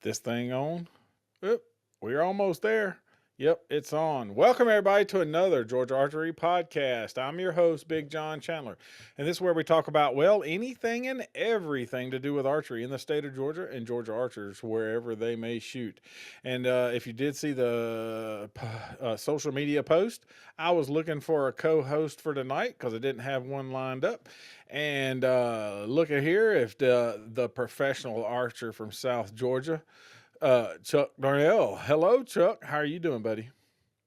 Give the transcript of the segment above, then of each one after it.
This thing on? Oop, we're almost there. Yep, it's on. Welcome everybody to another Georgia Archery podcast. I'm your host, Big John Chandler, and this is where we talk about anything and everything to do with archery in the state of Georgia and Georgia archers wherever they may shoot. And if you did see the social media post, I was looking for a co-host for tonight because I didn't have one lined up. And look at here, if the professional archer from South Georgia, Chuck Durnil. Hello, Chuck. How are you doing, buddy?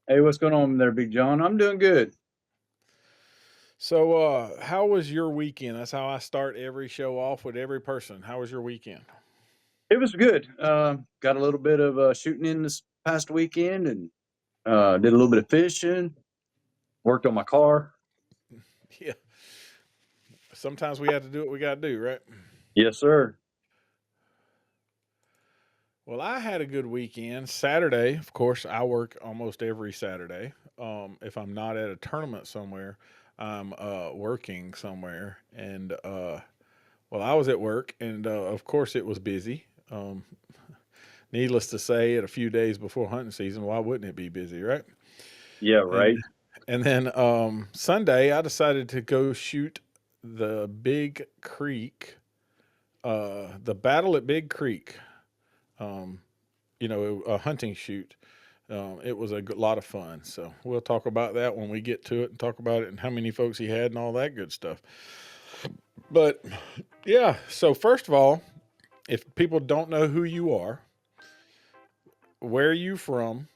Hey, what's going on there, Big John? I'm doing good. So, how was your weekend? That's how I start every show off with every person. How was your weekend? It was good. Got a little bit of shooting in this past weekend and did a little bit of fishing, worked on my car. Yeah. Sometimes we have to do what we got to do, right? Yes, sir. Well, I had a good weekend. Saturday, of course, I work almost every Saturday. If I'm not at a tournament somewhere, I'm working somewhere. And, well, I was at work, and of course, it was busy. Needless to say, at a few days before hunting season, why wouldn't it be busy, right? Yeah, And right. and then Sunday, I decided to go shoot the Big Creek, the battle at Big Creek. Um, a hunting shoot. It was a lot of fun. So we'll talk about that when we get to it and talk about it and how many folks he had and all that good stuff. But yeah, so first of all, if people don't know who you are, where are you from,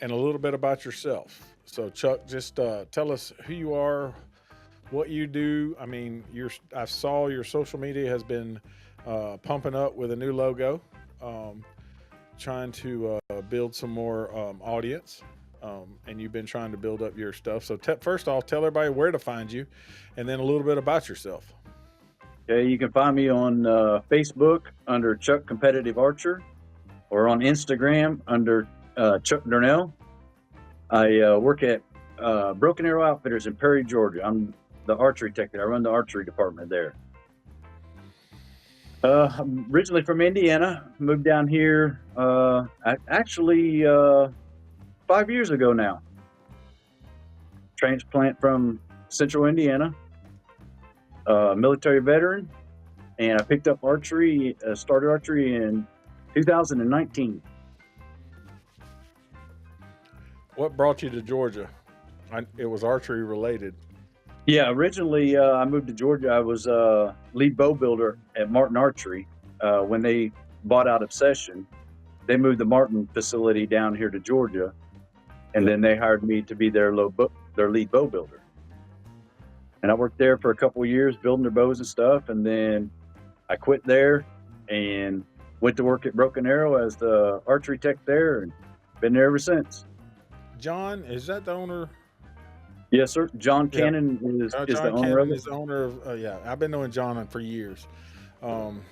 and a little bit about yourself. So Chuck, just tell us who you are, what you do. I mean, I saw your social media has been pumping up with a new logo. Um, Trying to build some more audience, and you've been trying to build up your stuff. So, first off, tell everybody where to find you, and then a little bit about yourself. Okay, you can find me on Facebook under Chuck Competitive Archer or on Instagram under Chuck Durnil. I work at Broken Arrow Outfitters in Perry, Georgia. I'm the archery tech there. I run the archery department there. I'm originally from Indiana. Moved down here actually 5 years ago now. Transplant from Central Indiana. Military veteran, and I picked up archery. Started archery in 2019. What brought you to Georgia? It was archery related. Yeah, originally I moved to Georgia. I was lead bow builder at Martin Archery. When they bought out Obsession, they moved the Martin facility down here to Georgia, and then they hired me to be their lead bow builder. And I worked there for a couple of years building their bows and stuff, and then I quit there and went to work at Broken Arrow as the archery tech there, and been there ever since. John, is that the owner? Yes, sir. John Yeah. Cannon is the John owner of Cannon it. is the owner of. Yeah, I've been knowing John for years. Um,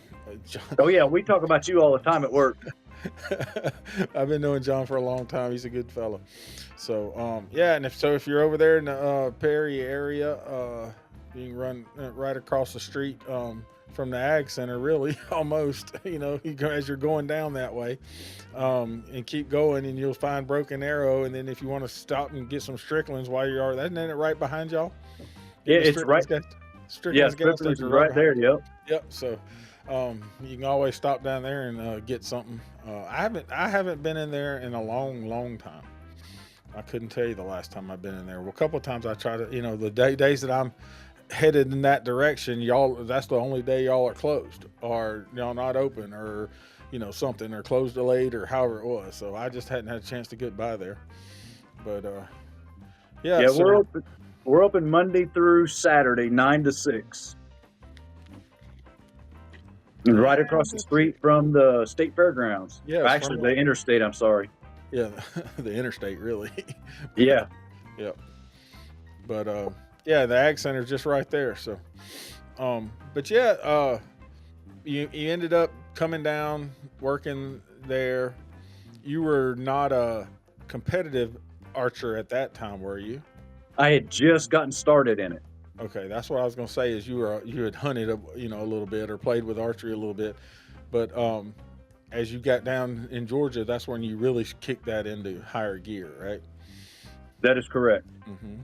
John, Oh yeah, we talk about you all the time at work. I've been knowing John for a long time. He's a good fellow. So yeah, and if you're over there in the Perry area, you can run right across the street from the Ag Center. Really, almost. As you're going down that way, and keep going, and you'll find Broken Arrow. And then if you want to stop and get some Stricklands while you are, isn't it right behind y'all? Yeah, it's right. Yeah, Strickland's gas Scripters is station right there. behind. Yep. Yep. So you can always stop down there and get something. I haven't been in there in a long time. I couldn't tell you the last time I've been in there. Well, a couple of times I try to, the days that I'm headed in that direction, y'all, that's the only day y'all are closed or y'all not open or, something or closed late or however it was. So I just hadn't had a chance to get by there. But yeah, Yeah, so we're open Monday through Saturday, 9 to 6. And right across the street from the state fairgrounds. Yeah, Actually, the interstate. I'm sorry. Yeah, the interstate, really. Yeah. Yep. But yeah, the Ag Center's just right there. So, but yeah, you ended up coming down, working there. You were not a competitive archer at that time, were you? I had just gotten started in it. Okay, that's what I was gonna say. Is you had hunted a little bit or played with archery a little bit, but as you got down in Georgia, that's when you really kicked that into higher gear, right? That is correct. hmm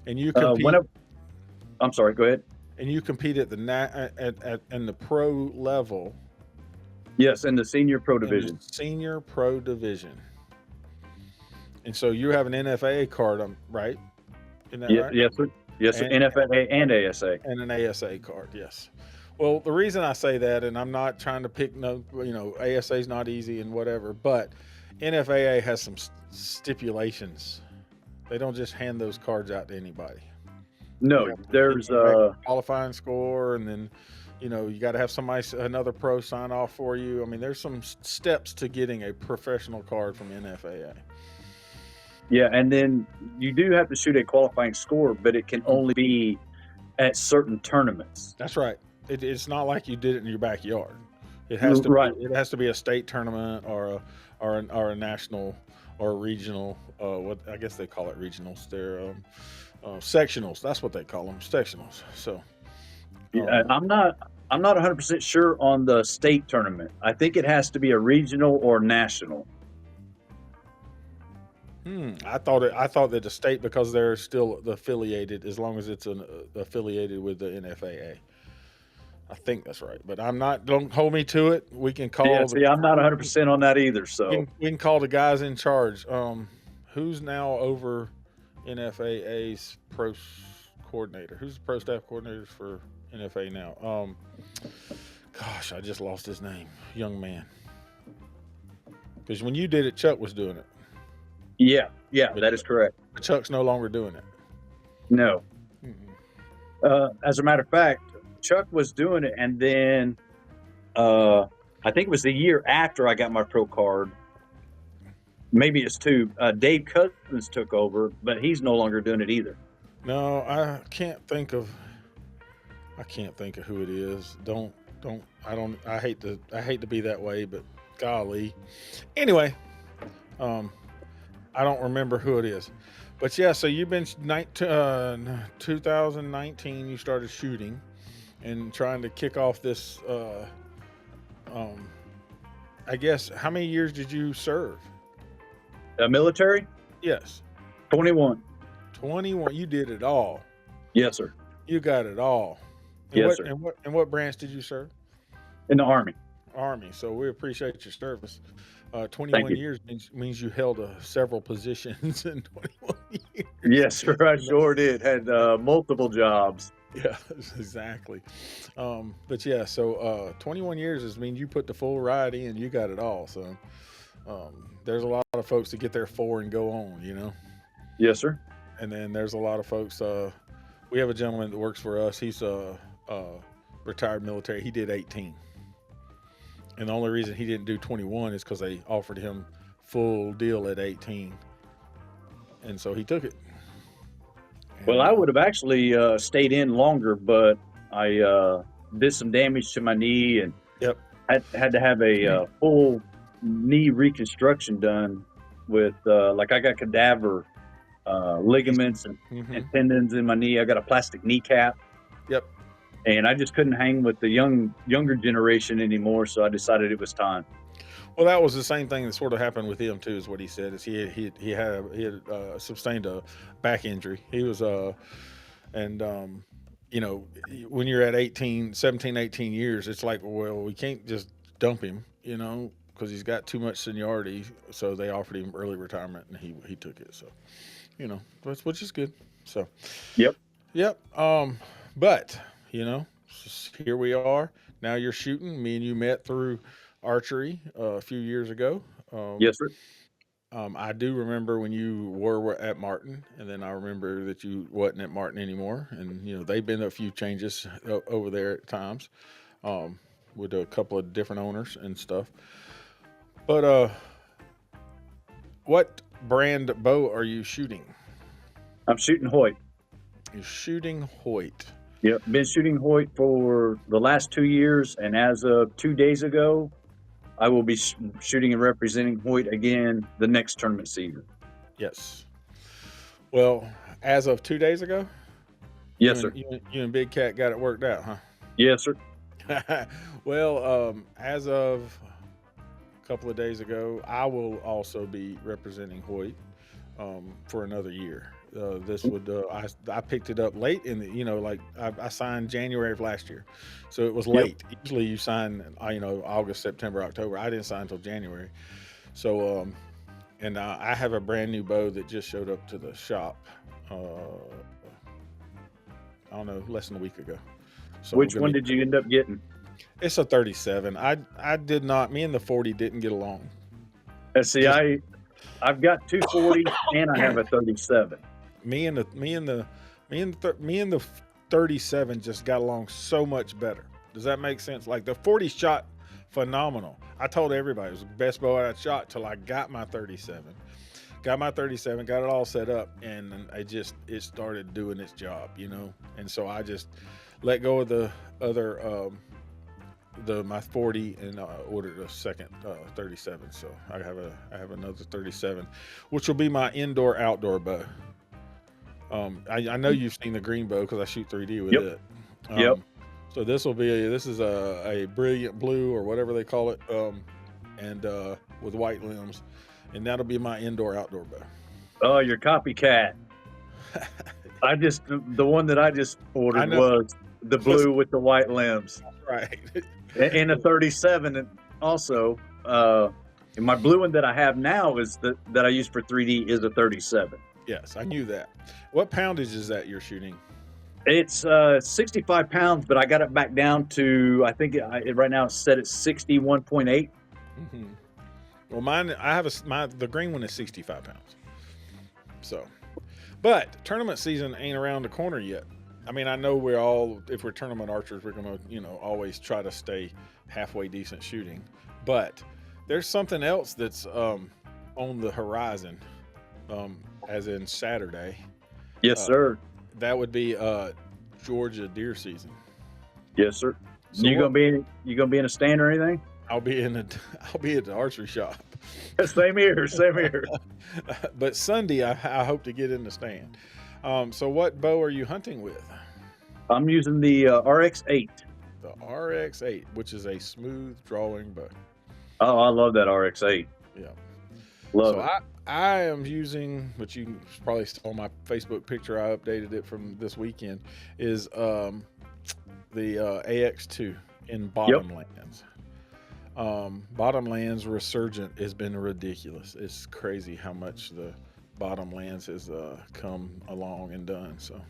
And you When compete, I'm sorry, go ahead. and you compete at the in the pro level Yes, in the senior pro in the division. senior pro division. And so you have an NFAA card, right? Isn't that Yeah, right? yes, sir. Yes, sir. And NFAA and ASA. an ASA card, yes. Well, the reason I say that, and I'm not trying to pick no, ASA is not easy and whatever, but NFAA has some stipulations. They don't just hand those cards out to anybody. You No, have to hit there's a qualifying score, and then you got to have another pro sign off for you. I mean, there's some steps to getting a professional card from NFAA. yeah, and then you do have to shoot a qualifying score, but it can only be at certain tournaments. That's right. It's not like you did it in your backyard. It has to be. Right. It has to be a state tournament or a national or a regional. What I guess they call it regionals. They're sectionals. That's what they call them, sectionals. So Yeah, I'm not 100% sure on the state tournament. I think it has to be a regional or national. I thought that the state, because they're still affiliated, as long as it's affiliated with the NFAA. I think that's right, but I'm not. Don't hold me to it. We can Yeah, call see, I'm not 100% on that either. So we can call the guys in charge. Who's now over NFAA's pro coordinator? Who's the pro staff coordinator for NFA now? Gosh, I just lost his name. Young man. Because when you did it, Chuck was doing it. yeah, But that is correct. Chuck's no longer doing it. No, Mm-mm. as a matter of fact, Chuck was doing it, and then I think it was the year after I got my pro card. Maybe it's two. Dave Cousins took over, but he's no longer doing it either. No, I can't think of. I can't think of who it is. Don't. I don't. I hate to be that way, but golly. Anyway, I don't remember who it is. But yeah, so you've been 2019. You started shooting and trying to kick off this. Um, I guess how many years did you serve? Military, Yes, 21. 21. You did it all. Yes, sir. You got it all. And Yes, what sir. and what branch did you serve? In the Army. Army. So we appreciate your service. Thank 21 you. years means you held several positions in 21 years. Yes, sir. I sure did. Had multiple jobs. Yeah, exactly. But yeah, so 21 years means you put the full ride in. You got it all. So there's a lot of folks that get there 4 and go on. Yes, sir. And then there's a lot of folks. We have a gentleman that works for us. He's retired military. He did 18. And the only reason he didn't do 21 is because they offered him full deal at 18. And so he took it. Well, I would have actually stayed in longer, but I did some damage to my knee and Yep. had to have a full knee reconstruction done with I got cadaver ligaments and tendons in my knee. I got a plastic kneecap. Yep. And I just couldn't hang with the younger generation anymore, so I decided it was time. Well, that was the same thing that sort of happened with him too. Is what he said. Is he had sustained a back injury. He was and when you're at 17, 18 years, it's like, well, we can't just dump him, because he's got too much seniority. So they offered him early retirement, and he took it. So, which is good. So, Yep. But here we are. Now you're shooting. Me and you met through archery a few years ago. Yes, sir. I do remember when you were at Martin, and then I remember that you wasn't at Martin anymore. And they've been a few changes over there at times, with a couple of different owners and stuff. But what brand bow are you shooting? I'm shooting Hoyt. You're shooting Hoyt. Yep, been shooting Hoyt for the last 2 years, and as of 2 days ago, I will be shooting and representing Hoyt again the next tournament season. Yes. Well, as of 2 days ago, Yes, sir. You and Big Cat got it worked out, huh? Yes, sir. Well, as of a couple of days ago. I will also be representing Hoyt for another year. This would I picked it up late in the like I signed January of last year, so it was Yep. late. Usually you sign August, September, October. I didn't sign until January, so and I have a brand new bow that just showed up to the shop. I don't know, less than a week ago. So Which one did you end up getting? It's a 37. I did not. Me and the 40 didn't get along. See, Just I've got 240 and I have a 37. me and the 37 just got along so much better. Does that make sense? Like the 40 shot phenomenal. I told everybody it was the best bow I shot till I got my 37. Got my 37, got it all set up, and it started doing its job, And so I just let go of the other my 40 and ordered a second 37. So I have another 37, which will be my indoor outdoor bow. I know you've seen the green bow because I shoot 3D with it. Yep. So this is a brilliant blue or whatever they call it, and with white limbs, and that'll be my indoor outdoor bow. Oh, your copycat. The one that I just ordered was the blue with the white limbs. Right. And a 37 and also. And my blue one that I have now is that I use for 3D is a 37. Yes, I knew that. What poundage is that you're shooting? It's 65 pounds, but I got it back down to, I think right now it's set at 61.8. Mm-hmm. Well, mine, the green one is 65 pounds. So, but tournament season ain't around the corner yet. I mean, I know if we're tournament archers, we're going to, always try to stay halfway decent shooting. But there's something else that's on the horizon, as in Saturday. Yes, sir. That would be Georgia deer season. Yes, sir. So you gonna be in a stand or anything? I'll be at the archery shop. Same here. But Sunday, I hope to get in the stand. So what bow are you hunting with? I'm using the RX-8. The RX-8, which is a smooth drawing bow. Oh, I love that RX-8. Yeah. Love it. I am using, which you probably saw my Facebook picture, I updated it from this weekend, is the AX2 in Bottomlands. Bottomlands resurgent has been ridiculous. It's crazy how much the Bottomlands has come along and done. So,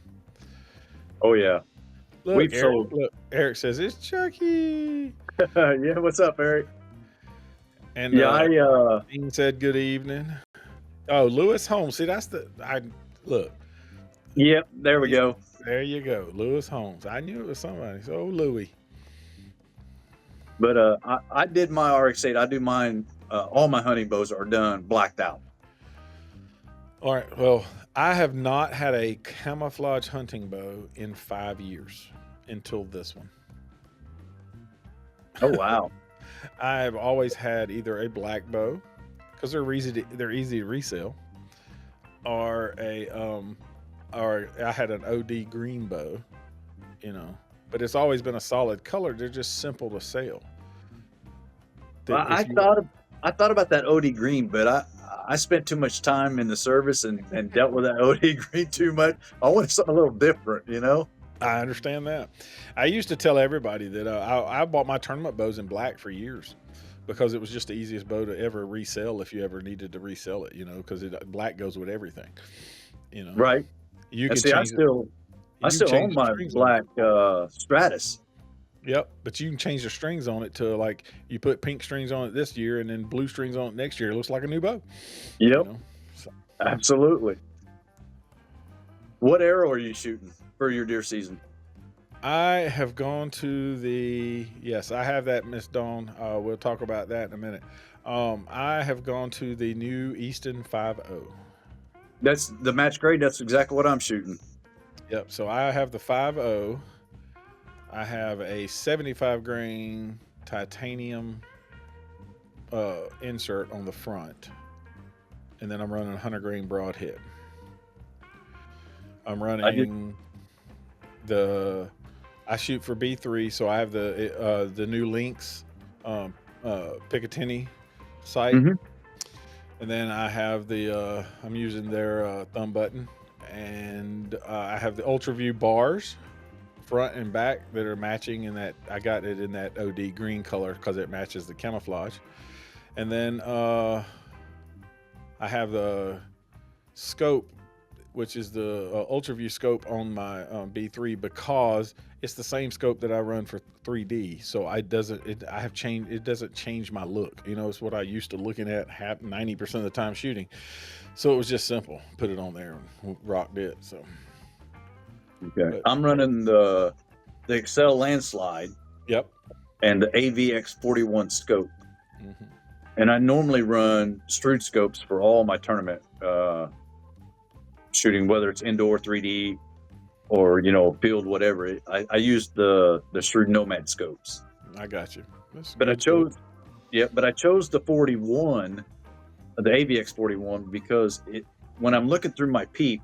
oh yeah, look, Eric says it's Chucky. Yeah, what's up, Eric? And Dean said good evening. Oh, Lewis Holmes. See, look. Yep, there we go. There you go, Lewis Holmes. I knew it was somebody. So Louis. But I did my RX-8. I do mine. All my hunting bows are done blacked out. All right. Well, I have not had a camouflage hunting bow in 5 years until this one. Oh wow. I've always had either a black bow because they're easy to resell, or I had an OD green bow, but it's always been a solid color. They're just simple to sell. I thought about that OD green, but I spent too much time in the service and dealt with that OD green too much. I wanted something a little different, I understand that. I used to tell everybody that I bought my tournament bows in black for years because it was just the easiest bow to ever resell if you ever needed to resell it, because black goes with everything, Right. You can see. I still own my black Stratus. Yep, but you can change the strings on it to like you put pink strings on it this year and then blue strings on it next year. It looks like a new bow. Yep, absolutely. What arrow are you shooting for your deer season? I have gone to I have that, Miss Dawn. We'll talk about that in a minute. I have gone to the new Easton 5.0. That's the match grade. That's exactly what I'm shooting. Yep. So I have the 5.0. I have a 75 grain titanium insert on the front, and then I'm running 100 grain broadhead. I'm running I shoot for B3, so I have the new Lynx Picatinny sight. Hmm. And then I have the I'm using their thumb button, and I have the UltraView bars, front and back, that are matching in that. I got it in that OD green color because it matches the camouflage. And then I have the scope, which is the UltraView scope on my B3, because it's the same scope that I run for 3D. So I have changed. It doesn't change my look. You know, it's what I used to looking at 90% of the time shooting. So it was just simple. Put it on there and rocked it. So. Okay. But, I'm running the Excel Landslide yep. and the AVX41 scope. Mm-hmm. And I normally run Strude scopes for all my tournament shooting, whether it's indoor 3D or, you know, field, whatever. I use the Strude Nomad scopes. I got you. That's But I good. chose, but I chose the 41, the AVX 41, because when I'm looking through my peep,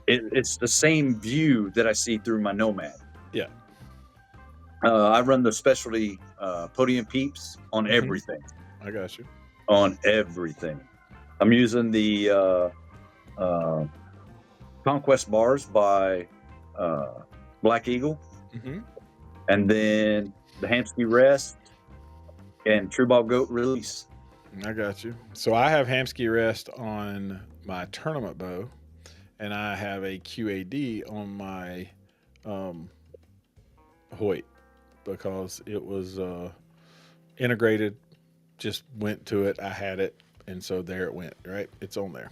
it's the same view that I see through my Nomad. Yeah. I run the specialty podium peeps on everything. I got you. On everything. I'm using the Conquest bars by Black Eagle, and then the Hamsky Rest and True Ball Goat Release. I got you. So I have Hamsky Rest on my tournament bow, and I have a QAD on my Hoyt, because it was integrated. Just went to it. I had it, and so there it went. Right, it's on there.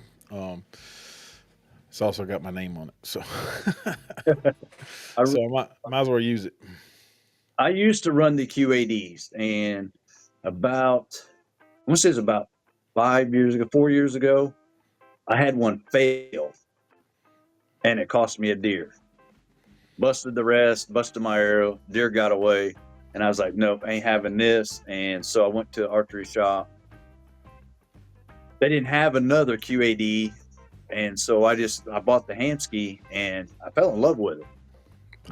It's also got my name on it, so so I might as well use it. I used to run the QADs, and I want to say it was about 4 years ago, I had one fail, and it cost me a deer. Busted the rest, busted my arrow, deer got away, and I was like, nope, I ain't having this. And so I went to the archery shop. They didn't have another QAD, and so I bought the Hamsky, and I fell in love with it.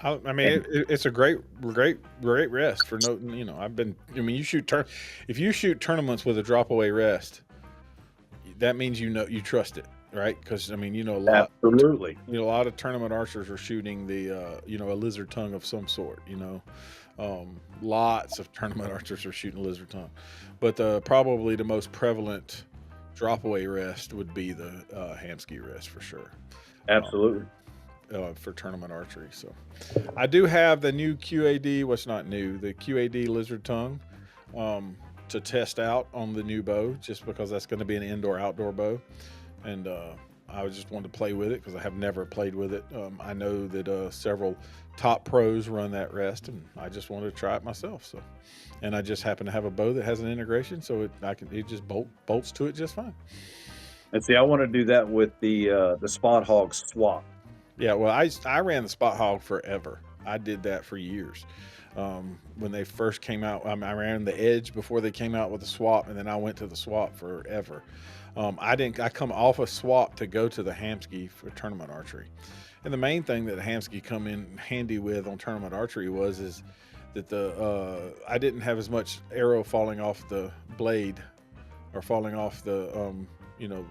I mean, it's a great rest for no. You know, you shoot if you shoot tournaments with a drop away rest, that means you trust it, right? Because I mean, a lot. Absolutely. A lot of tournament archers are shooting the a lizard tongue of some sort. Lots of tournament archers are shooting lizard tongue, but probably the most prevalent drop away rest would be the Hamsky rest for sure. Absolutely. For tournament archery. So I do have the new QAD, what's not new, the QAD lizard tongue to test out on the new bow, just because that's going to be an indoor outdoor bow. And I just wanted to play with it because I have never played with it. I know that several top pros run that rest, and I just wanted to try it myself. So, and I just happen to have a bow that has an integration, so it just bolts to it just fine. And see, I want to do that with the Spot Hog swap. Yeah, well, I ran the Spot Hog forever. I did that for years. When they first came out, I ran the Edge before they came out with the swap, and then I went to the swap forever. I come off a swap to go to the Hamsky for tournament archery. And the main thing that the Hamsky come in handy with on tournament archery is that I didn't have as much arrow falling off the blade or falling off the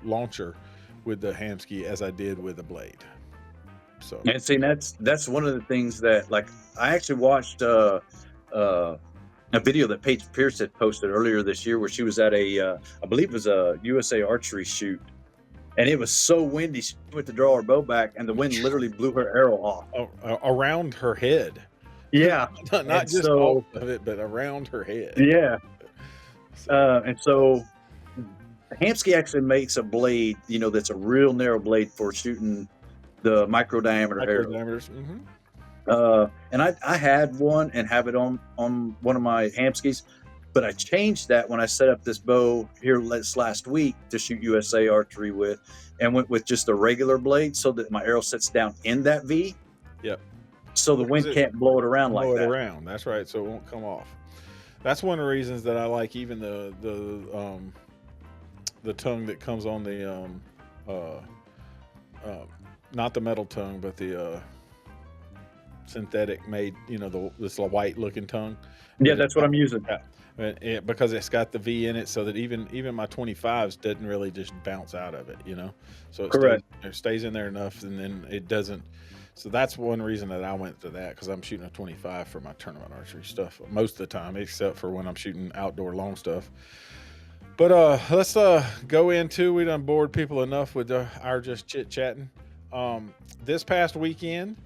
launcher with the Hamsky as I did with the blade. So, and see, that's one of the things that, like, I actually watched a video that Paige Pierce had posted earlier this year, where she was at I believe it was a USA archery shoot, and it was so windy. She went to draw her bow back, and the wind literally blew her arrow off around her head. Yeah, not just off of it, but around her head. Yeah. And so Hamsky actually makes a blade, that's a real narrow blade for shooting the micro diameter arrows. Mm-hmm. And I had one and have it on one of my Hamskys, but I changed that when I set up this bow here last week to shoot USA archery with, and went with just a regular blade so that my arrow sits down in that V. Yep. So the wind can't blow it around like that. Blow it around. That's right. So it won't come off. That's one of the reasons that I like even the tongue that comes on the not the metal tongue, but the synthetic made, this white looking tongue. Yeah, that's what I'm using. because it's got the V in it, so that even my 25s doesn't really just bounce out of it, you know. So Correct. it stays in there enough, and then it doesn't. So that's one reason that I went to that, because I'm shooting a 25 for my tournament archery stuff most of the time, except for when I'm shooting outdoor long stuff. But let's go into. We done bored people enough with our just chit chatting. This past weekend,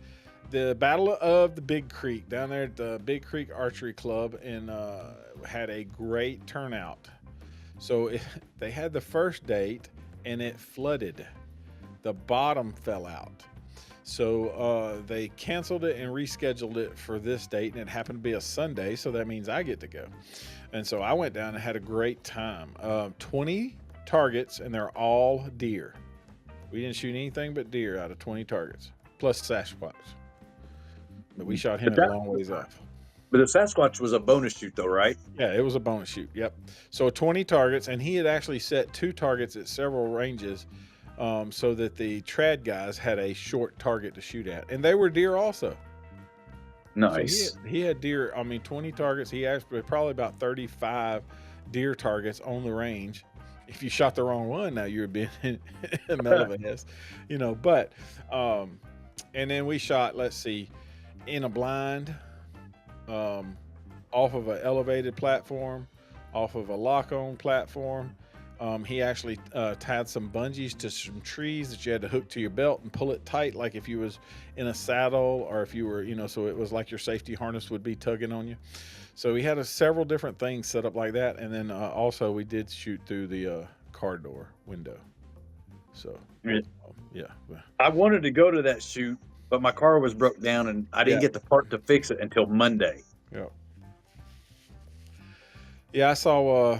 the Battle of the Big Creek down there at the Big Creek Archery Club, and had a great turnout. So they had the first date, and it flooded. The bottom fell out. So they canceled it and rescheduled it for this date, and it happened to be a Sunday, so that means I get to go. And so I went down and had a great time. 20 targets, and they're all deer. We didn't shoot anything but deer out of 20 targets, plus Sasquatch. But we shot him But a long ways off. But the Sasquatch was a bonus shoot, though, right? Yeah, it was a bonus shoot. Yep. So 20 targets, and he had actually set 2 targets at several ranges, so that the trad guys had a short target to shoot at, and they were deer also. Nice. So he had deer. I mean, 20 targets. He actually probably about 35 deer targets on the range. If you shot the wrong one, now you're being a metal of a ass, you know. But and then we shot. Let's see, in a blind, off of an elevated platform, off of a lock-on platform. He actually tied some bungees to some trees that you had to hook to your belt and pull it tight, like if you was in a saddle, or if you were, you know, so it was like your safety harness would be tugging on you. So we had several different things set up like that, and then also we did shoot through the car door window. So yeah. I wanted to go to that shoot, but my car was broke down, and I didn't get the part to fix it until Monday. Yeah. Yeah, I saw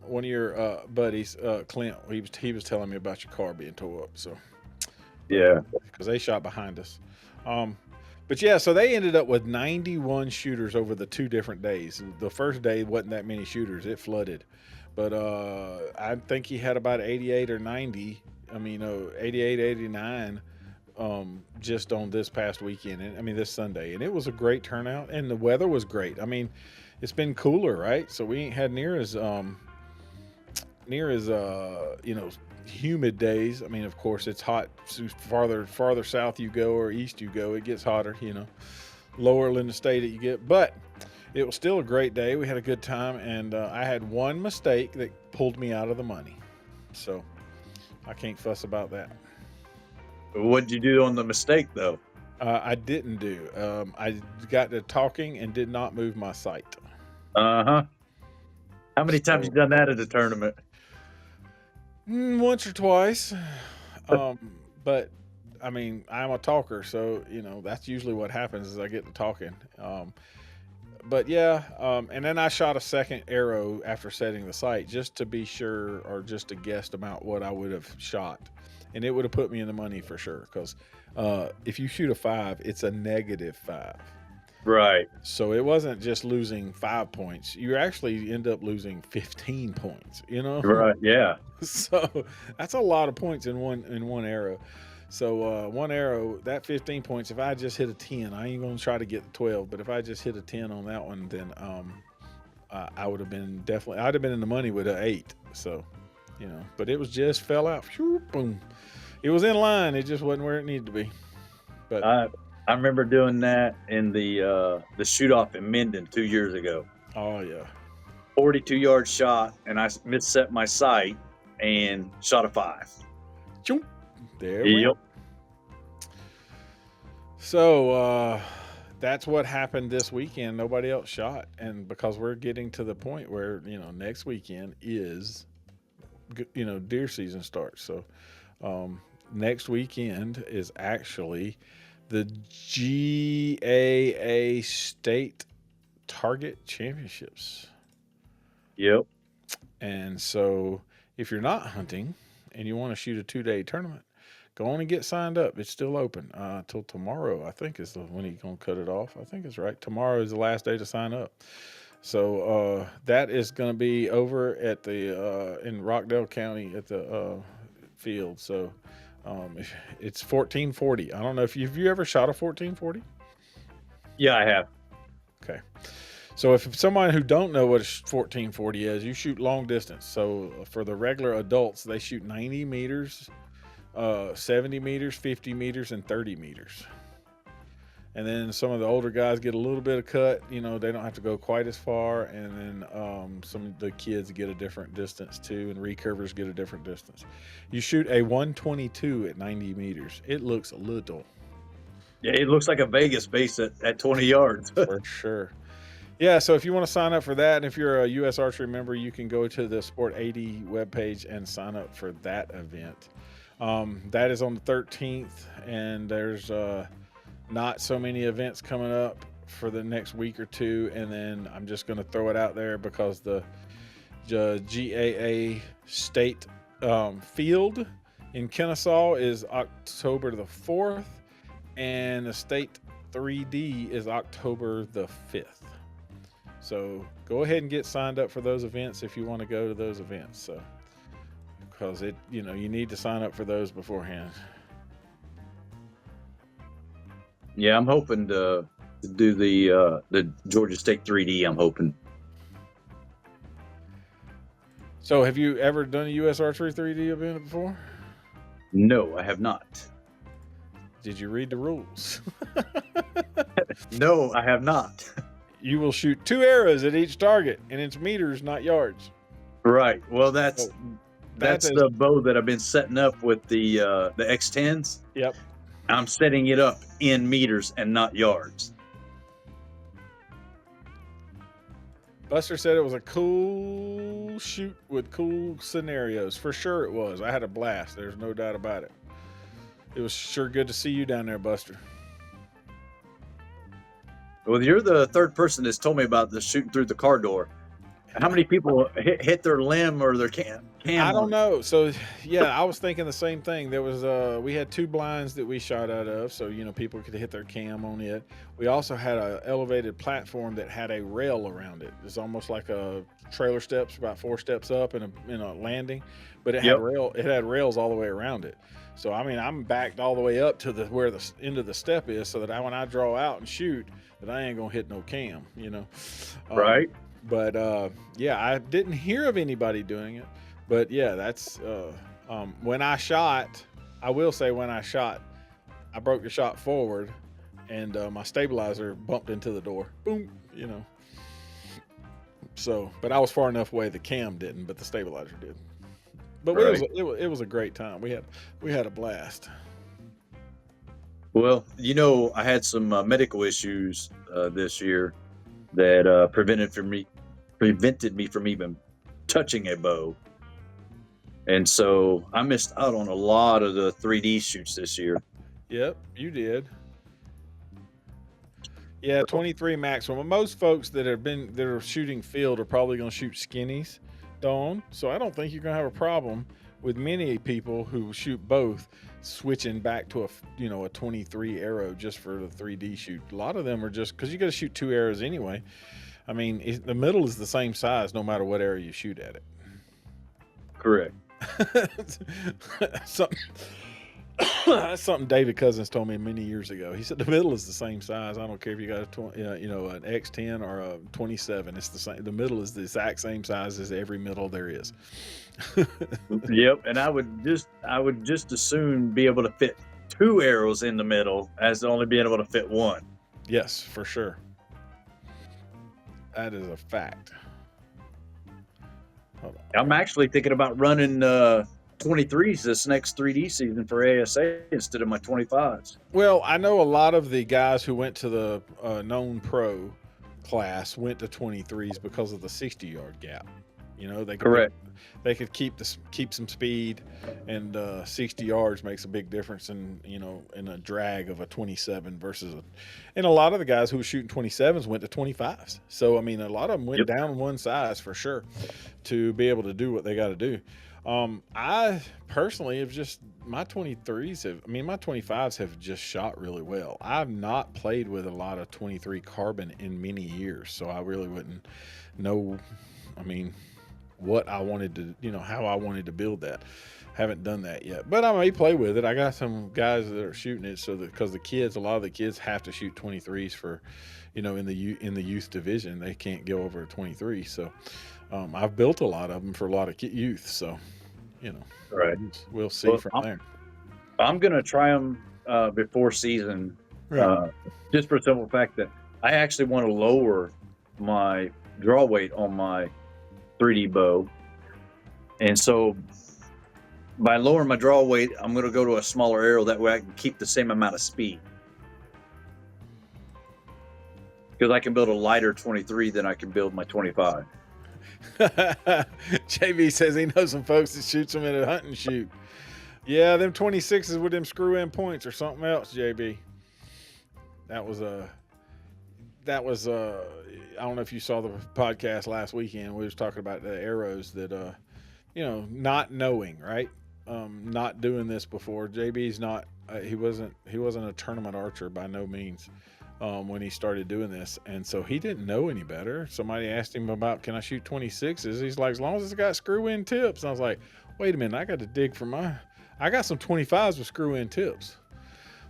one of your buddies, Clint. He was telling me about your car being tore up. So Yeah. because they shot behind us. But yeah, so they ended up with 91 shooters over the 2 different days. The first day wasn't that many shooters; it flooded. But I think he had about 88 or 90. I mean, 88, 89. Just on this past weekend, and I mean this Sunday, and it was a great turnout, and the weather was great. I mean, it's been cooler, right? So we ain't had near as you know, humid days. I mean, of course, it's hot. So farther south you go or east you go, it gets hotter. You know, lower in the state that you get, but it was still a great day. We had a good time, and I had one mistake that pulled me out of the money, so I can't fuss about that. What did you do on the mistake, though? I didn't do. I got to talking and did not move my sight. Uh-huh. How many times you done that at a tournament? Once or twice. But I mean, I'm a talker, so you know that's usually what happens is I get to talking. But yeah, and then I shot a second arrow after setting the sight just to be sure, or just to guesstimate what I would have shot, and it would have put me in the money for sure. Because if you shoot a 5, it's a -5. Right. So it wasn't just losing 5 points; you actually end up losing 15 points. You know, Right. Yeah. so that's a lot of points in one arrow. So one arrow, that 15 points. If I just hit a 10, I ain't gonna try to get the 12. But if I just hit a 10 on that one, then I would have been I'd have been in the money with an 8. So, you know, but it was just fell out. Whew, boom. It was in line. It just wasn't where it needed to be. But I remember doing that in the shoot off in Minden 2 years ago. oh yeah, 42-yard shot, and I misset my sight and shot a 5. Choom. There we Yep. go. So that's what happened this weekend. Nobody else shot, and because we're getting to the point where, you know, next weekend is, you know, deer season starts. So next weekend is actually the GAA State Target Championships. Yep. And so if you're not hunting and you want to shoot a 2-day tournament, go on and get signed up. It's still open till tomorrow, I think, is when he's going to cut it off. I think it's right. Tomorrow is the last day to sign up. So that is going to be over at the in Rockdale County at the field. So it's 1440. I don't know if you ever shot a 1440. Yeah, I have. Okay. So if someone who don't know what a 1440 is, you shoot long distance. So for the regular adults, they shoot 90 meters, 70 meters, 50 meters, and 30 meters. And then some of the older guys get a little bit of cut. You know, they don't have to go quite as far. And then some of the kids get a different distance too, and recurvers get a different distance. You shoot a 122 at 90 meters. It looks little. Yeah, it looks like a Vegas base at 20 yards. For sure. Yeah, so if you want to sign up for that, and if you're a U.S. Archery member, you can go to the Sport 80 webpage and sign up for that event. That is on the 13th, and there's not so many events coming up for the next week or two. And then I'm just going to throw it out there because the GAA state field in Kennesaw is October the 4th, and the state 3D is October the 5th. So go ahead and get signed up for those events if you want to go to those events. So, because you need to sign up for those beforehand. Yeah, I'm hoping to do the Georgia State 3D. I'm hoping. So have you ever done a U.S. Archery 3D event before? No, I have not. Did you read the rules? No, I have not. You will shoot 2 arrows at each target, and it's meters, not yards. Right. Well, that's that's the bow that I've been setting up with the X10s. Yep. I'm setting it up in meters and not yards. Buster said it was a cool shoot with cool scenarios. For sure it was. I had a blast. There's no doubt about it. It was sure good to see you down there, Buster. Well, you're the third person that's told me about the shooting through the car door. How many people hit their limb or their cam? I don't know. So yeah, I was thinking the same thing. There was we had 2 blinds that we shot out of, so people could hit their cam on it. We also had an elevated platform that had a rail around it. It's almost like a trailer steps, about 4 steps up in a landing, but it had rails all the way around it. So I mean, I'm backed all the way up to where the end of the step is, so that when I draw out and shoot, that I ain't gonna hit no cam, Right. But yeah, I didn't hear of anybody doing it. But yeah, that's when I shot. I will say when I shot, I broke the shot forward, and my stabilizer bumped into the door. Boom, So, but I was far enough away the cam didn't, but the stabilizer did. But right. it was a great time. We had a blast. Well, I had some medical issues this year that prevented me from even touching a bow. And so I missed out on a lot of the 3D shoots this year. Yep, you did. Yeah, 23 max. Well, most folks that are shooting field are probably going to shoot skinnies, Dawn. So I don't think you're going to have a problem with many people who shoot both switching back to a 23 arrow just for the 3D shoot. A lot of them are just because you got to shoot 2 arrows anyway. I mean, the middle is the same size no matter what area you shoot at it. Correct. That's something David Cousins told me many years ago. He said the middle is the same size. I don't care if you got an X10 or a 27. It's the same. The middle is the exact same size as every middle there is. Yep, and I would just as soon be able to fit 2 arrows in the middle as only being able to fit 1. Yes, for sure. That is a fact. Hold on. I'm actually thinking about running 23s this next 3D season for ASA instead of my 25s. Well, I know a lot of the guys who went to the known pro class went to 23s because of the 60-yard gap. They could keep some speed, and 60 yards makes a big difference in a drag of a 27 versus and a lot of the guys who were shooting 27s went to 25s. So I mean, a lot of them went down one size for sure to be able to do what they got to do. I personally have just my 25s have just shot really well. I've not played with a lot of 23 carbon in many years, so I really wouldn't know. I mean, what I wanted to, how I wanted to build that. Haven't done that yet, but I may play with it. I got some guys that are shooting it, so that because a lot of the kids have to shoot 23s for, in the youth division, they can't go over 23. So I've built a lot of them for a lot of youth. So, Right. we'll see Well, from there. I'm gonna try them before season, Right. just for the simple fact that I actually want to lower my draw weight on my 3D bow, and so by lowering my draw weight, I'm going to go to a smaller arrow. That way, I can keep the same amount of speed because I can build a lighter 23 than I can build my 25. JB says he knows some folks that shoots them in a hunting shoot. Yeah, them 26s with them screw-in points or something else, JB. That was I don't know if you saw the podcast last weekend. We was talking about the arrows that not knowing, right? Not doing this before. JB's not he wasn't a tournament archer by no means when he started doing this, and so he didn't know any better. Somebody asked him about, can I shoot 26s? He's like, as long as it's got screw-in tips. And I was like, wait a minute, I got to dig for I got some 25s with screw-in tips,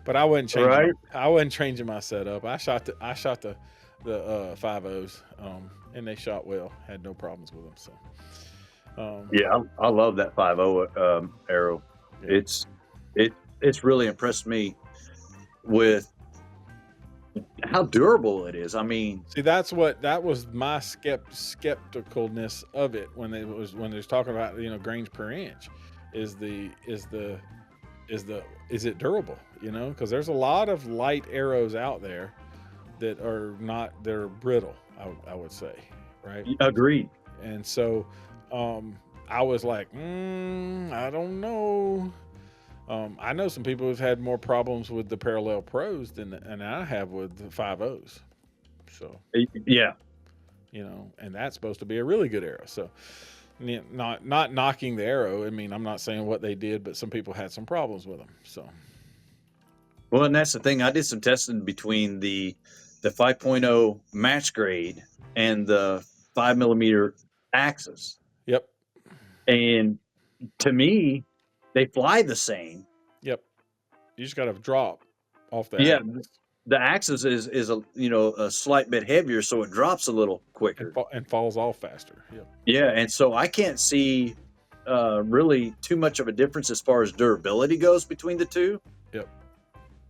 but I wasn't changing. Right. I wasn't changing my setup. I shot the 5.0s, and they shot well. Had no problems with them. So. Yeah, I love that 5.0 arrow. Yeah. It's really impressed me with how durable it is. I mean, see, that was my skepticalness of it when they was talking about grains per inch. Is it durable? Because there's a lot of light arrows out there that are not, they're brittle. I would say, right? agreed. And so I was like, I don't know. I know some people who've had more problems with the Parallel Pros than I have with the 5.0s. So Yeah, and that's supposed to be a really good arrow. So not knocking the arrow. I mean, I'm not saying what they did, but some people had some problems with them. So. well, and that's the thing. I did some testing between the 5.0 match grade and the 5mm Axis. Yep. And to me, they fly the same. Yep. You just got to drop off the Yeah, axis. the Axis is a slight bit heavier, so it drops a little quicker and falls off faster. Yep. Yeah, and so I can't see really too much of a difference as far as durability goes between the two. Yep.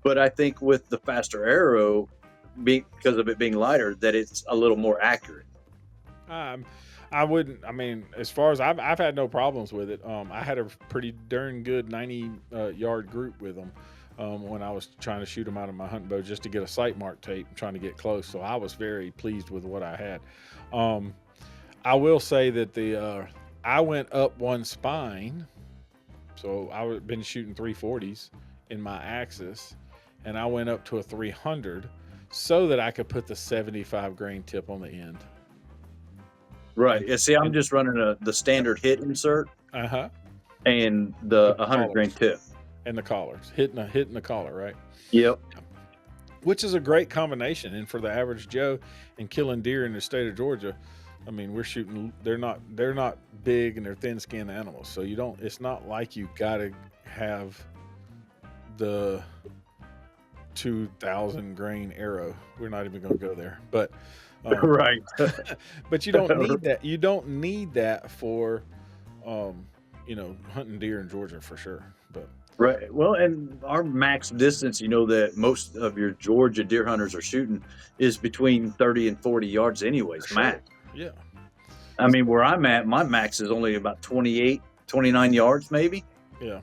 But I think with the faster arrow, because of it being lighter, that it's a little more accurate. I wouldn't. I mean, as far as I've had no problems with it. I had a pretty darn good 90-yard group with them when I was trying to shoot them out of my hunting bow just to get a sight mark tape and trying to get close. So I was very pleased with what I had. I will say that I went up one spine, so I've been shooting 340s in my Axis, and I went up to a 300 so that I could put the 75 grain tip on the end. Right. Yeah. See, I'm just running the standard hit insert. And the 100 grain tip. And the collars, hitting the collar, right? Yep. Which is a great combination, and for the average Joe and killing deer in the state of Georgia, I mean, we're shooting. They're not big and they're thin-skinned animals, so you don't. It's not like you got to have the 2,000 grain arrow. We're not even going to go there, but right. But you don't need that. You don't need that for hunting deer in Georgia for sure. But right. Well, and our max distance, that most of your Georgia deer hunters are shooting is between 30 and 40 yards anyways, sure. max. Yeah. I mean, where I'm at, my max is only about 28, 29 yards maybe. Yeah.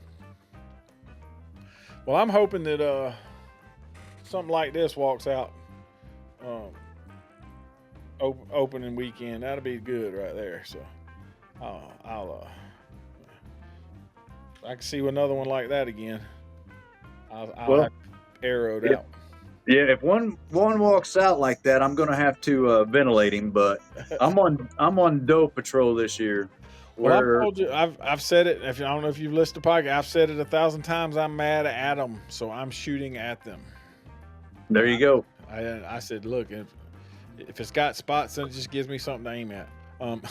Well, I'm hoping that something like this walks out opening weekend. That'll be good right there. So I can see another one like that again. I'll have arrowed out. Yeah, if one walks out like that, I'm going to have to ventilate him. But I'm on doe patrol this year. Well, I've told you, I've said it. I don't know if you've listened to podcast, I've said it 1,000 times. I'm mad at them, so I'm shooting at them. There you go. I said, look, if it's got spots, then it just gives me something to aim at. Um,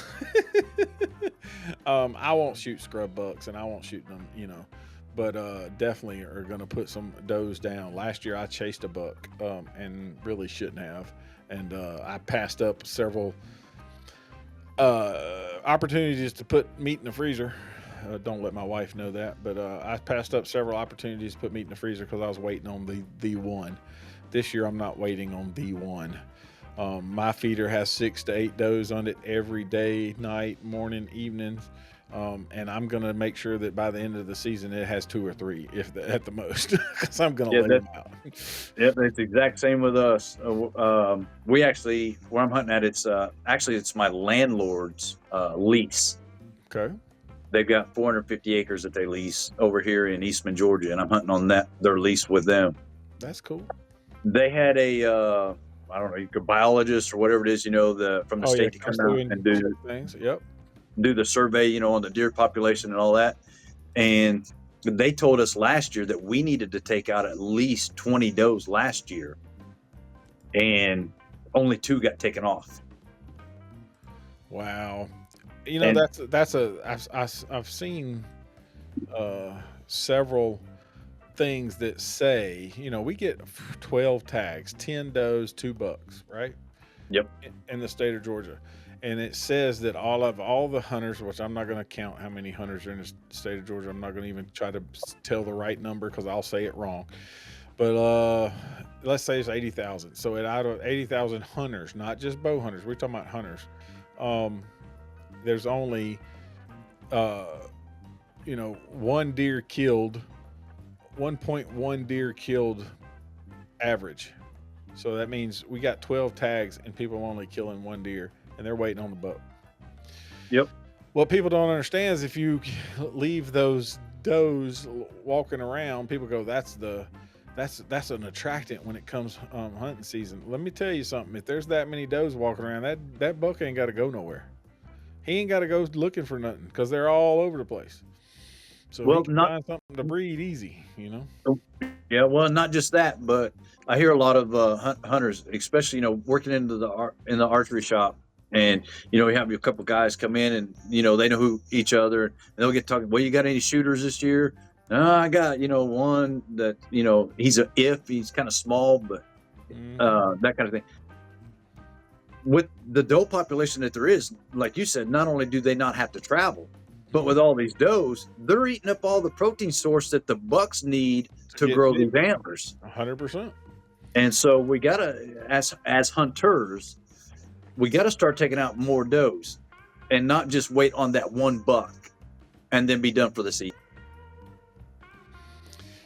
I won't shoot scrub bucks, and I won't shoot them, but definitely are going to put some does down. Last year, I chased a buck, and really shouldn't have, and I passed up several opportunities to put meat in the freezer. Don't let my wife know that, but I passed up several opportunities to put meat in the freezer because I was waiting on the one. This year, I'm not waiting on the one. My feeder has 6 to 8 does on it every day, night, morning, evening, and I'm gonna make sure that by the end of the season it has 2 or 3, at the most, because I'm gonna Yeah, lay that them out. yep, it's the exact same with us. We actually, where I'm hunting at, it's actually it's my landlord's lease. Okay, They've got 450 acres that they lease over here in Eastman, Georgia, and I'm hunting on their lease with them. that's cool. They had a I don't know, a biologist or whatever it is, from the Oh yeah, state to comes come through out and and check do things. Yep. the survey, on the deer population and all that. And they told us last year that we needed to take out at least 20 does last year, and only 2 got taken off. Wow. And I've seen several things that say, we get 12 tags, 10 does, 2 bucks, right? yep, In the state of Georgia. And it says that all the hunters, which I'm not going to count how many hunters are in the state of Georgia. I'm not going to even try to tell the right number because I'll say it wrong. But let's say it's 80,000. So out of 80,000 hunters, not just bow hunters, we're talking about hunters. There's only, one deer killed, 1.1 deer killed average. So that means we got 12 tags and people are only killing 1 deer and they're waiting on the buck. yep, What people don't understand is if you leave those does walking around, people go, that's an attractant when it comes hunting season. Let me tell you something. If there's that many does walking around, that buck ain't got to go nowhere. He ain't got to go looking for nothing because they're all over the place. So he well, can not find something to breed easy. yeah, well, not just that, but I hear a lot of hunters, especially working into in the archery shop, and we have a couple guys come in, and they know who each other, and they'll get talking. Well, you got any shooters this year? I got one that he's kind of small, but that kind of thing. With the doe population that there is, like you said, not only do they not have to travel, but with all these does, they're eating up all the protein source that the bucks need to Get grow big. these antlers. 100%. And so we gotta, as hunters, we gotta start taking out more does, and not just wait on that one buck, and then be done for the season.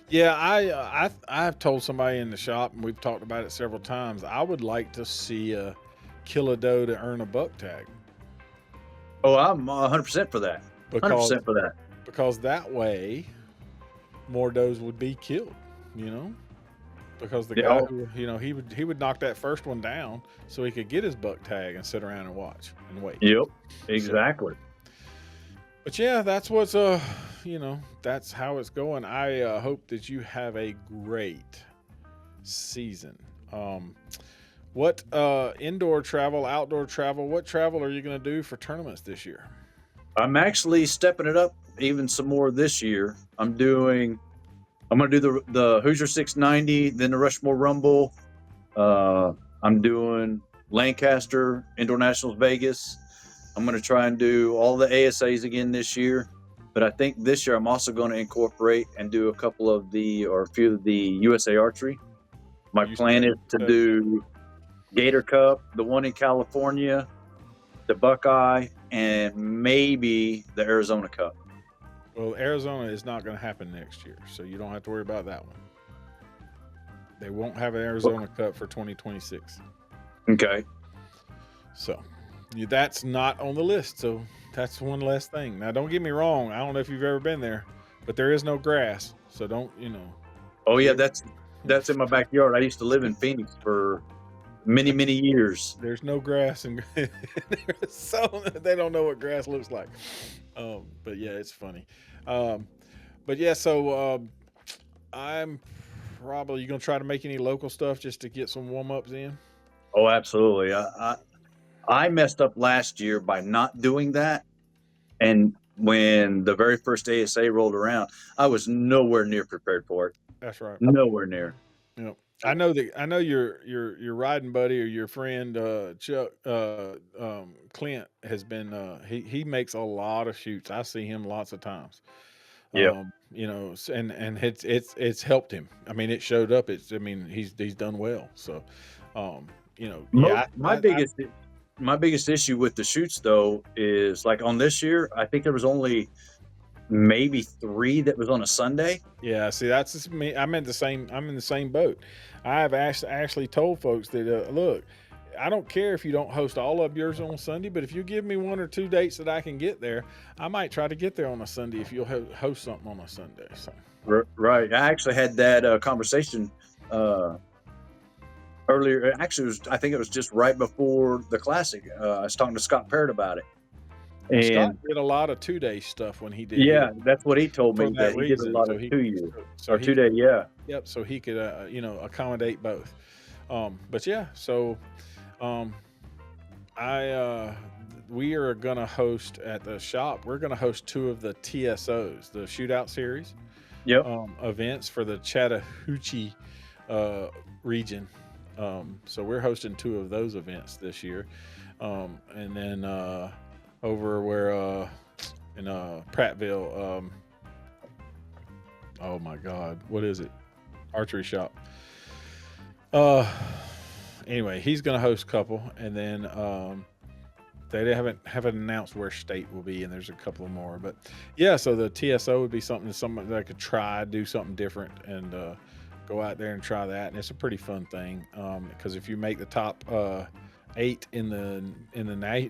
Yeah, I've told somebody in the shop, and we've talked about it several times. I would like to see a kill a doe to earn a buck tag Oh, I'm 100% for that. because 100% for that. that way more does would be killed. You know, because the Yeah. guy who he would knock that first one down so he could get his buck tag and sit around and watch and wait. Yep. Exactly. But yeah, that's what's that's how it's going. I hope that you have a great season. What indoor travel, outdoor travel, what travel are you going to do for tournaments this year? I'm actually stepping it up even some more this year. I'm going to do the Hoosier 690, then the Rushmore Rumble. I'm doing Lancaster, Indoor Nationals, Vegas. I'm going to try and do all the ASAs again this year. But I think this year I'm also going to incorporate and do a few of the USA Archery. My plan is to do Gator Cup, the one in California, the Buckeye, and maybe the Arizona Cup. Well, Arizona is not going to happen next year, so you don't have to worry about that one. They won't have an Arizona Cup for 2026. Okay. So that's not on the list. So that's one less thing. Now, don't get me wrong. I don't know if you've ever been there, but there is no grass. So don't. Oh yeah, that's in my backyard. I used to live in Phoenix for many years. There's no grass, and so they don't know what grass looks like. But yeah, it's funny. But yeah, so I'm probably, you gonna try to make any local stuff just to get some warm ups in. Oh, absolutely. I messed up last year by not doing that. And when the very first ASA rolled around, I was nowhere near prepared for it. That's right. Nowhere near. Yep. I know that I know your riding buddy or your friend Chuck Clint has been he makes a lot of shoots. I see him lots of times. Yeah. You know, and it's helped him. I mean, it showed up. I mean, he's done well. So, you know, yeah, My biggest issue with the shoots though is like on this year, I think there was only maybe 3 that was on a Sunday. yeah. See, that's just me. I'm in the same boat. I have actually told folks that look, I don't care if you don't host all of yours on Sunday, but if you give me 1 or 2 dates that I can get there, I might try to get there on a Sunday if you'll host something on a Sunday. So. Right. I actually had that conversation earlier. Actually, I think it was just right before the Classic. I was talking to Scott Parrott about it. Well, Scott And did a lot of 2-day stuff when he did yeah, his, that's what he told for me, that that he did a reason. lot So of he 2 years so or he 2-day. Yeah. yep. So he could you know, accommodate both. But yeah. So um, I we are gonna host at the shop. We're gonna host 2 of the TSOs, the Shootout Series Yep. events for the Chattahoochee region. So we're hosting 2 of those events this year, and then over where in Prattville. Oh my God, what is it? Archery shop. Uh, anyway, he's going to host a couple, and then they haven't announced where state will be, and there's a couple more. But yeah, so the TSO would be something that I could try, do something different, and go out there and try that. And it's a pretty fun thing because if you make the top 8 in the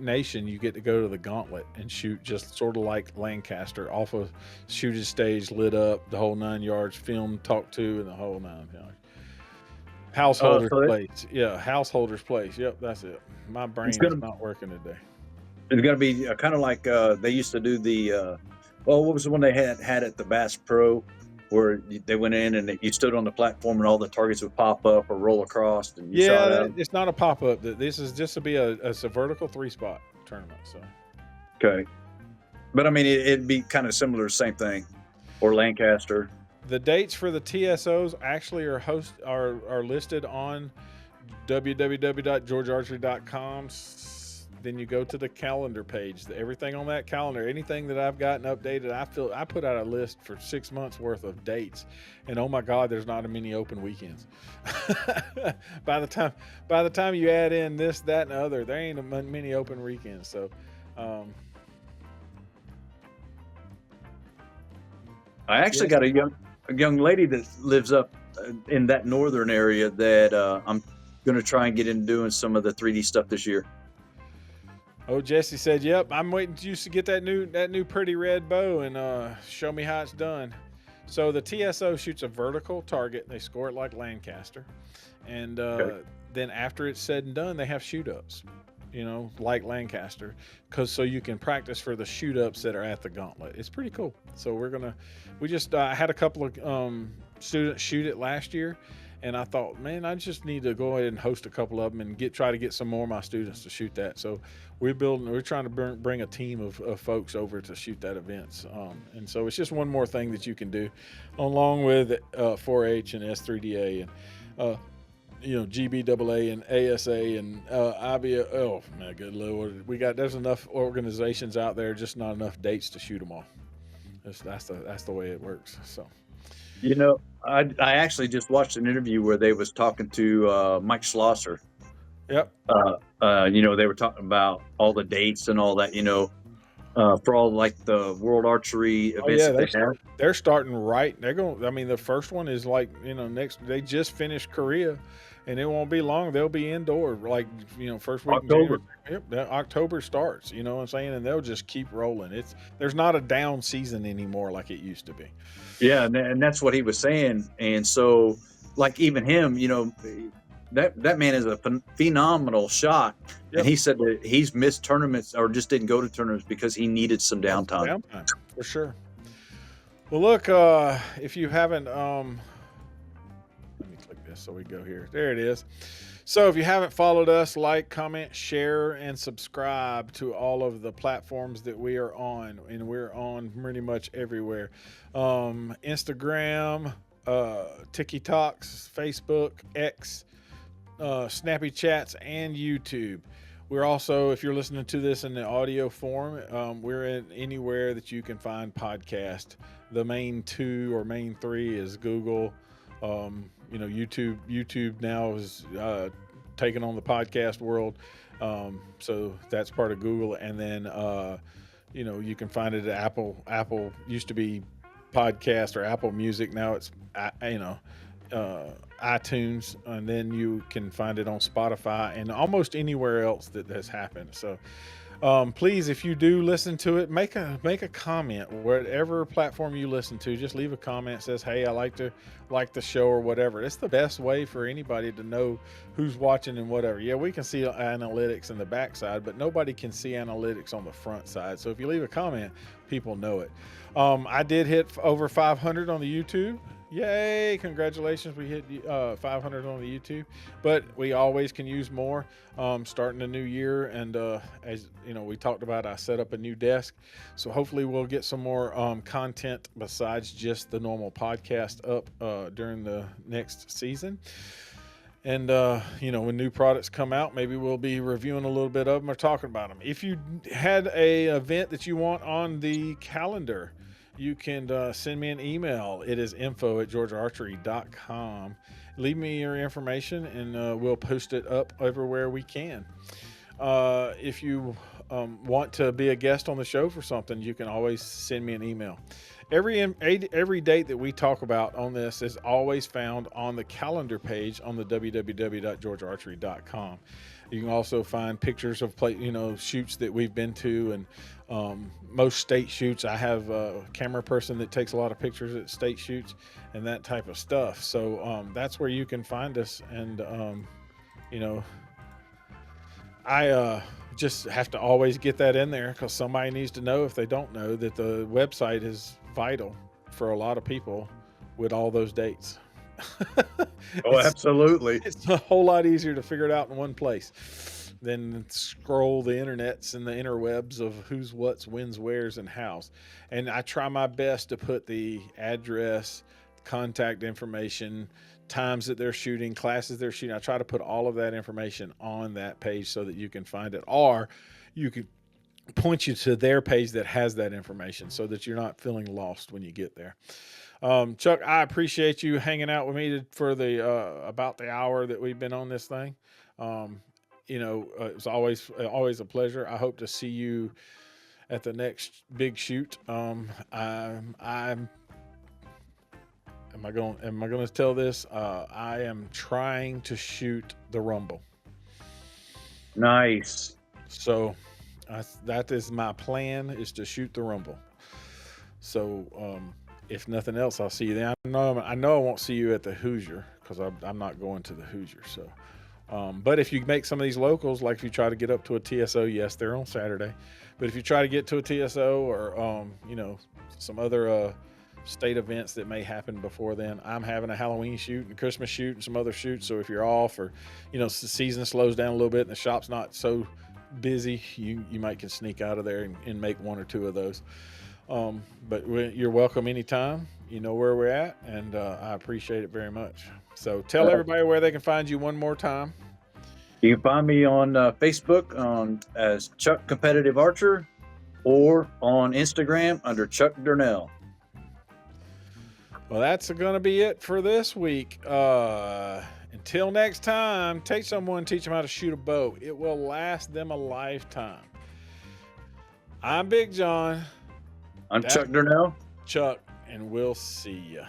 nation, you get to go to the gauntlet and shoot just sort of like Lancaster off a shooting stage, lit up, the whole 9 yards, film, talk to, and the whole 9 yards. Householder's So place. Yeah, householder's place. Yep, that's it. My it's brain is gonna not working today. it's gonna be kind of like they used to do the well, what was the one they had at the Bass Pro, where they went in and you stood on the platform and all the targets would pop up or roll across and you shot Yeah, out. it's not a pop up. This is just to be a vertical 3-spot tournament. So Okay, but I mean it'd be kind of similar, same thing, or Lancaster. the dates for the TSOs actually are listed on www.georgiaarchery.com. Then you go to the calendar page. Everything on that calendar, anything that I've gotten updated, I put out a list for 6 months worth of dates, and oh my God, there's not many open weekends. by the time you add in this, that, and the other, there ain't many open weekends. So. I actually got a young lady that lives up in that northern area that I'm going to try and get into doing some of the 3D stuff this year. Oh, Jesse said, "Yep, I'm waiting to get that new pretty red bow and show me how it's done." So the TSO shoots a vertical target. They score it like Lancaster, and then after it's said and done, they have shoot ups. You know, like Lancaster, so you can practice for the shoot ups that are at the gauntlet. It's pretty cool. So we just had a couple of students shoot it last year, and I thought, man, I just need to go ahead and host a couple of them and try to get some more of my students to shoot that. So we're trying to bring a team of folks over to shoot that event. And so it's just one more thing that you can do, along with 4-H and S3DA and you know, GBAA and ASA and IBA. Oh my good Lord, there's enough organizations out there, just not enough dates to shoot them all. That's the way it works. So, You know, I actually just watched an interview where they was talking to Mike Schlosser. yep. You know, they were talking about all the dates and all that. You know, for all like the World Archery events that they have. They're starting right. They're going. I mean, the first one is like, you know, next. They just finished Korea, and it won't be long. They'll be indoor, like, you know, first week October. in January. Yep, October starts. You know what I'm saying? And they'll just keep rolling. There's not a down season anymore like it used to be. Yeah, and that's what he was saying. And so, like even him, you know, that man is a phenomenal shot. Yep. And he said that he's missed tournaments or just didn't go to tournaments because he needed some downtime. For sure. Well, look, if you haven't, let me click So we go here. There it is. So if you haven't followed us, like, comment, share, and subscribe to all of the platforms that we are on. And we're on pretty much everywhere. Instagram, TikToks, Facebook, X, Snappy Chats, and YouTube. We're also, if you're listening to this in the audio form, we're in anywhere that you can find podcast. The main two or main three is Google. YouTube. YouTube now is taking on the podcast world, so that's part of Google. And then, you can find it at Apple. Apple used to be podcast or Apple Music. Now it's iTunes, and then you can find it on Spotify and almost anywhere else that has happened. So please, if you do listen to it, make a comment. Whatever platform you listen to, just leave a comment that says, hey, I like the show or whatever. It's the best way for anybody to know who's watching and whatever. Yeah, we can see analytics in the backside, but nobody can see analytics on the front side. So if you leave a comment, people know it. I did hit over 500 on the YouTube. Yay, congratulations, we hit 500 on the YouTube, but we always can use more. Starting a new year, and as you know, we talked about, I set up a new desk, so hopefully we'll get some more content besides just the normal podcast up during the next season. And when new products come out, maybe we'll be reviewing a little bit of them or talking about them. If you had a event that you want on the calendar, you can send me an email. It is info@georgiaarchery.com. Leave me your information, and we'll post it up everywhere we can. If you want to be a guest on the show for something, you can always send me an email. Every date that we talk about on this is always found on the calendar page on the www.georgiaarchery.com. You can also find pictures of shoots that we've been to, and most state shoots. I have a camera person that takes a lot of pictures at state shoots and that type of stuff. So that's where you can find us. And I just have to always get that in there, because somebody needs to know, if they don't know, that the website is vital for a lot of people with all those dates. Oh, absolutely. It's a whole lot easier to figure it out in one place than scroll the internets and the interwebs of who's, what's, when's, where's, and how's. And I try my best to put the address, contact information, times that they're shooting, classes they're shooting. I try to put all of that information on that page so that you can find it, or you can point you to their page that has that information, so that you're not feeling lost when you get there. Chuck, I appreciate you hanging out with me for the about the hour that we've been on this thing. It's always a pleasure. I hope to see you at the next big shoot. Am I going to tell this? I am trying to shoot the Rumble. Nice. So that is my plan, is to shoot the Rumble. So if nothing else, I'll see you then. I know I won't see you at the Hoosier, because I'm not going to the Hoosier. So, but if you make some of these locals, like if you try to get up to a TSO, yes, they're on Saturday. But if you try to get to a TSO or some other state events that may happen before then, I'm having a Halloween shoot and Christmas shoot and some other shoots. So if you're off, or the season slows down a little bit and the shop's not so busy, you might can sneak out of there and make one or two of those. But you're welcome anytime. You know where we're at, and I appreciate it very much. So tell everybody where they can find you one more time. You can find me on Facebook as Chuck Competitive Archer, or on Instagram under Chuck Durnil. Well, that's going to be it for this week. Until next time, take someone, teach them how to shoot a bow. It will last them a lifetime. I'm Big John. I'm Chuck Durnil. Chuck, and we'll see ya.